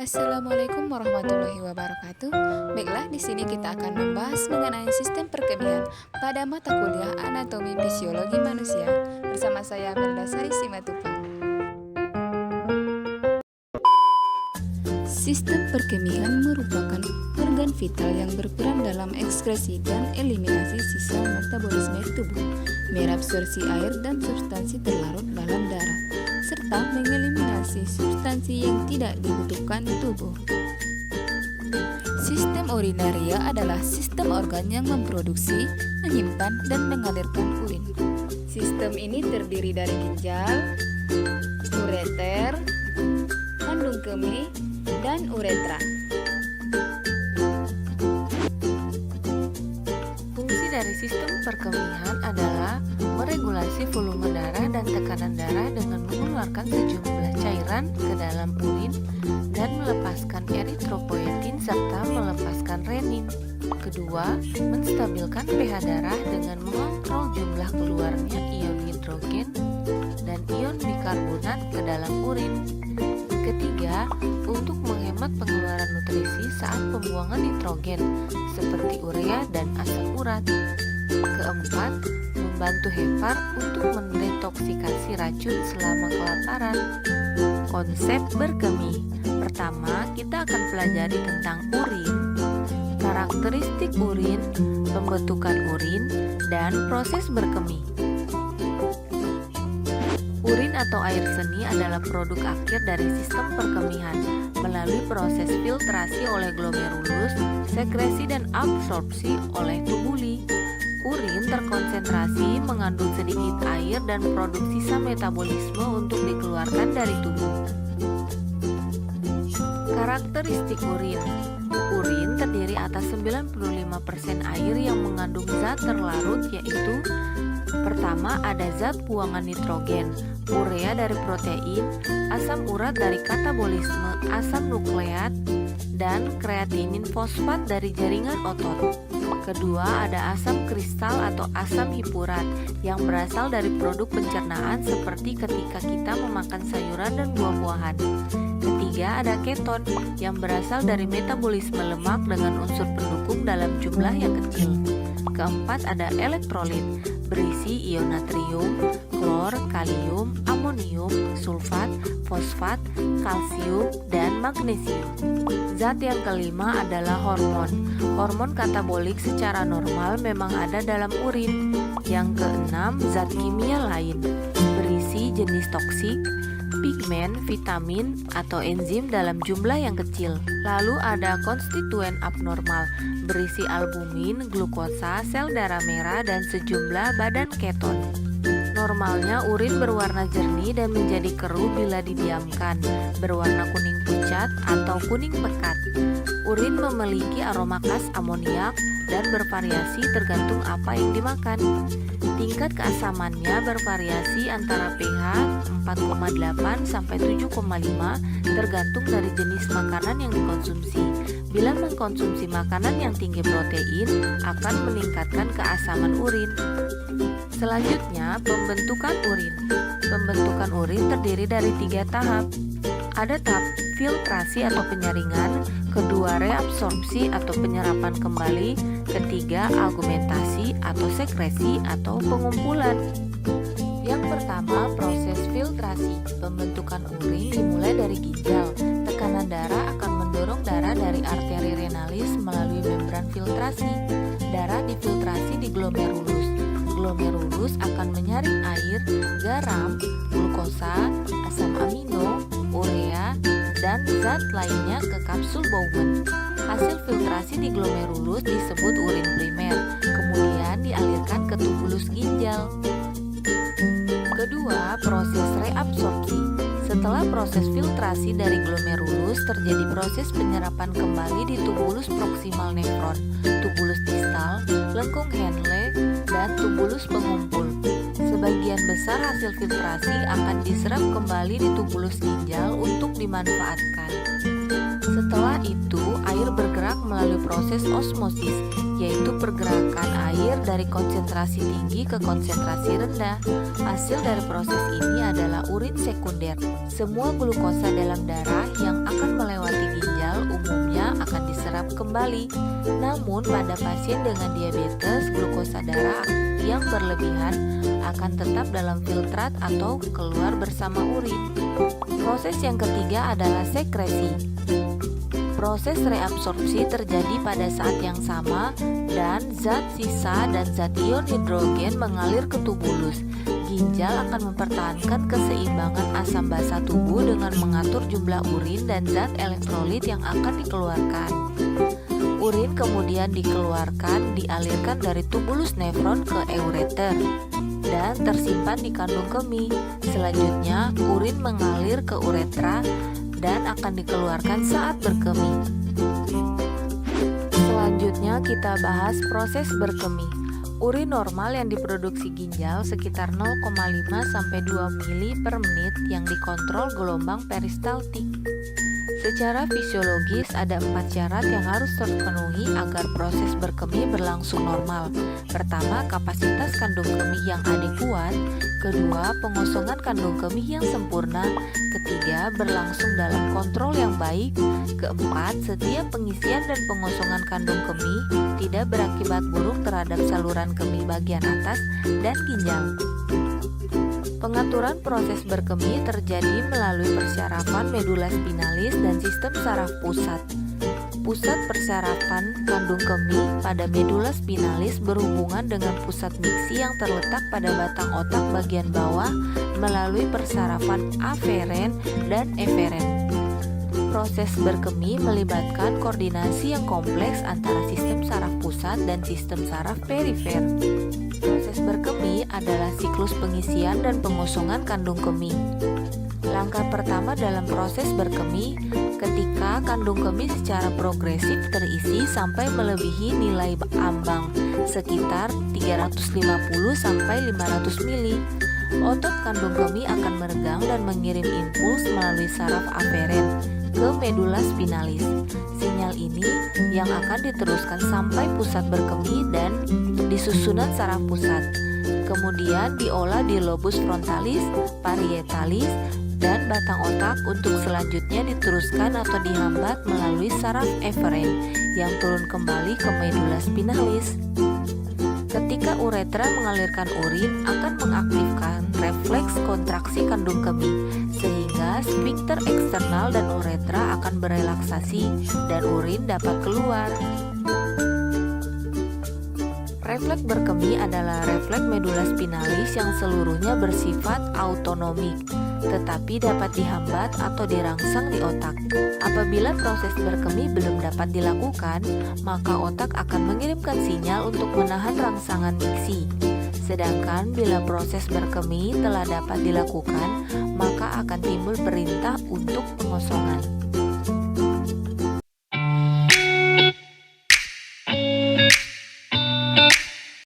Assalamualaikum warahmatullahi wabarakatuh. Baiklah, di sini kita akan membahas mengenai sistem perkemian pada mata kuliah Anatomi Fisiologi Manusia bersama saya Meldasari Simatupang. Sistem perkemian merupakan organ vital yang berperan dalam ekskresi dan eliminasi sisa metabolisme tubuh, merabsorpsi air dan substansi terlarut dalam darah, serta mengeliminasi substansi yang tidak dibutuhkan tubuh. Sistem urinaria adalah sistem organ yang memproduksi, menyimpan, dan mengalirkan urin. Sistem ini terdiri dari ginjal, ureter, kandung kemih, dan uretra. Fungsi dari sistem perkemihan adalah meregulasi volume darah dan tekanan darah dengan mengeluarkan sejumlah cairan ke dalam urin dan melepaskan eritropoietin serta melepaskan renin. Kedua, menstabilkan pH darah dengan mengontrol jumlah keluarnya ion hidrogen dan ion bikarbonat ke dalam urin. Ketiga, untuk menghemat pengeluaran nutrisi saat pembuangan nitrogen seperti urea dan asam urat. Keempat, membantu hepar untuk mendetoksikasi racun selama kelaparan. Konsep berkemih. Pertama, kita akan pelajari tentang urin, karakteristik urin, pembentukan urin, dan proses berkemih. Urin atau air seni adalah produk akhir dari sistem perkemihan melalui proses filtrasi oleh glomerulus, sekresi dan absorpsi oleh tubuli. Urin terkonsentrasi mengandung sedikit air dan produk sisa metabolisme untuk dikeluarkan dari tubuh. Karakteristik urin. Urin terdiri atas 95% air yang mengandung zat terlarut, yaitu pertama ada zat buangan nitrogen, urea dari protein, asam urat dari katabolisme asam nukleat, dan kreatinin fosfat dari jaringan otot. Kedua ada asam kristal atau asam hipurat yang berasal dari produk pencernaan seperti ketika kita memakan sayuran dan buah-buahan. Ketiga ada keton yang berasal dari metabolisme lemak dengan unsur pendukung dalam jumlah yang kecil. Keempat ada elektrolit berisi ion natrium, klor, kalium, amonium, sulfat, fosfat, kalsium, dan magnesium. Zat yang kelima adalah hormon. Hormon katabolik secara normal memang ada dalam urin. Yang keenam, zat kimia lain berisi jenis toksik, pigmen, vitamin, atau enzim dalam jumlah yang kecil. Lalu ada konstituen abnormal berisi albumin, glukosa, sel darah merah, dan sejumlah badan keton. Normalnya urin berwarna jernih dan menjadi keruh bila didiamkan, berwarna kuning pucat atau kuning pekat. Urin memiliki aroma khas amoniak dan bervariasi tergantung apa yang dimakan. Tingkat keasamannya bervariasi antara pH 4,8 sampai 7,5 tergantung dari jenis makanan yang dikonsumsi. Bila mengkonsumsi makanan yang tinggi protein akan meningkatkan keasaman urin. Selanjutnya, pembentukan urin. Pembentukan urin terdiri dari 3 tahap. Ada tahap filtrasi atau penyaringan, kedua reabsorpsi atau penyerapan kembali, ketiga augmentasi atau sekresi atau pengumpulan. Yang pertama, proses filtrasi. Pembentukan urin dimulai dari ginjal. Tekanan darah akan mendorong darah dari arteri renalis melalui membran filtrasi. Darah difiltrasi di glomerulus. Glomerulus akan menyaring air, garam, glukosa, asam amino, urea, dan zat lainnya ke kapsul Bowman. Hasil filtrasi di glomerulus disebut urin primer, kemudian dialirkan ke tubulus ginjal. Kedua, proses reabsorpsi. Setelah proses filtrasi dari glomerulus, terjadi proses penyerapan kembali di tubulus proksimal nefron, tubulus distal, lengkung Henle, dan tubulus pengumpul. Sebagian besar hasil filtrasi akan diserap kembali di tubulus ginjal untuk dimanfaatkan. Setelah itu, air bergerak melalui proses osmosis, yaitu pergerakan air dari konsentrasi tinggi ke konsentrasi rendah. Hasil dari proses ini adalah urin sekunder. Semua glukosa dalam darah yang akan melewati turun kembali. Namun pada pasien dengan diabetes, glukosa darah yang berlebihan akan tetap dalam filtrat atau keluar bersama urin. Proses yang ketiga adalah sekresi. Proses reabsorpsi terjadi pada saat yang sama dan zat sisa dan zat ion hidrogen mengalir ke tubulus. Ginjal akan mempertahankan keseimbangan asam basa tubuh dengan mengatur jumlah urin dan zat elektrolit yang akan dikeluarkan. Urin kemudian dialirkan dari tubulus nefron ke ureter dan tersimpan di kandung kemih. Selanjutnya, urin mengalir ke uretra dan akan dikeluarkan saat berkemih. Selanjutnya kita bahas proses berkemih. Urin normal yang diproduksi ginjal sekitar 0,5 sampai 2 mili per menit yang dikontrol gelombang peristaltik. Secara fisiologis ada 4 syarat yang harus terpenuhi agar proses berkemih berlangsung normal. Pertama, kapasitas kandung kemih yang adekuat. Kedua, pengosongan kandung kemih yang sempurna. Ketiga, berlangsung dalam kontrol yang baik. Keempat, setiap pengisian dan pengosongan kandung kemih tidak berakibat buruk terhadap saluran kemih bagian atas dan ginjal. Pengaturan proses berkemih terjadi melalui persyarafan medula spinalis dan sistem saraf pusat. Pusat persarapan kandung kemih pada medula spinalis berhubungan dengan pusat miksi yang terletak pada batang otak bagian bawah melalui persarafan aferen dan eferen. Proses berkemih melibatkan koordinasi yang kompleks antara sistem saraf pusat dan sistem saraf perifer. Proses berkemih adalah siklus pengisian dan pengosongan kandung kemih. Langkah pertama dalam proses berkemih, ketika kandung kemih secara progresif terisi sampai melebihi nilai ambang sekitar 350 sampai 500 mili. Otot kandung kemih akan meregang dan mengirim impuls melalui saraf aferen ke medula spinalis. Sinyal ini yang akan diteruskan sampai pusat berkemih dan di susunan saraf pusat. Kemudian diolah di lobus frontalis, parietalis, dan batang otak untuk selanjutnya diteruskan atau dihambat melalui saraf eferen yang turun kembali ke medula spinalis. Ketika uretra mengalirkan urin akan mengaktifkan refleks kontraksi kandung kemih sehingga sphincter eksternal dan uretra akan berelaksasi dan urin dapat keluar. Refleks berkemih adalah refleks medula spinalis yang seluruhnya bersifat autonomik, tetapi dapat dihambat atau dirangsang di otak. Apabila proses berkemih belum dapat dilakukan, maka otak akan mengirimkan sinyal untuk menahan rangsangan miksi. Sedangkan bila proses berkemih telah dapat dilakukan, maka akan timbul perintah untuk pengosongan.